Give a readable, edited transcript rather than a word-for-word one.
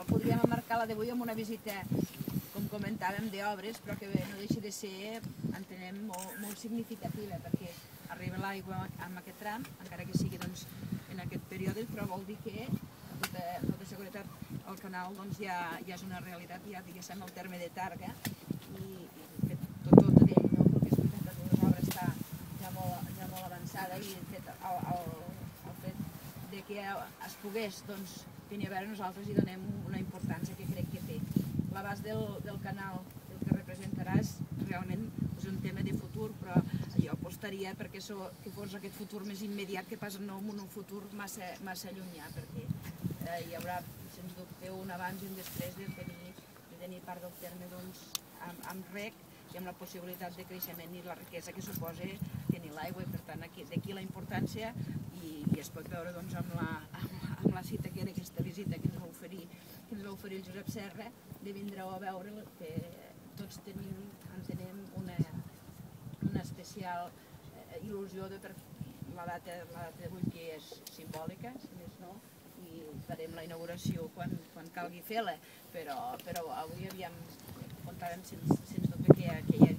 Podríem emmarcar la d'avui amb una visita, com comentàvem, d'obres, però que no deixa de ser, entenem, molt significativa, perquè arriba l'aigua en aquest tram, encara que sigui en aquest període, però vol dir que, amb tota seguretat, el canal ja és una realitat, ja diguéssim, al terme de Tàrrega, i tot d'ell, perquè és veritat que l'obra està ja molt avançada, i el fet que es pogués venir a veure, nosaltres hi donem una importància que crec que té. L'abast del canal, el que representarà, realment és un tema de futur, però jo apostaria perquè fos aquest futur més immediat que pas no en un futur massa llunyà, perquè hi haurà, sens dubte, un abans i un després de tenir part del terme amb rec i amb la possibilitat de creixement i la riquesa que suposa tenir l'aigua, i per tant d'aquí la importància, i es pot veure amb la cita que era aquesta visita que ens va oferir el Josep Serra, de vindre a veure que tots tenim una especial il·lusió per la data d'avui, que és simbòlica, si més no, i farem la inauguració quan calgui fer-la, però avui comptàvem sens dubte que hi havia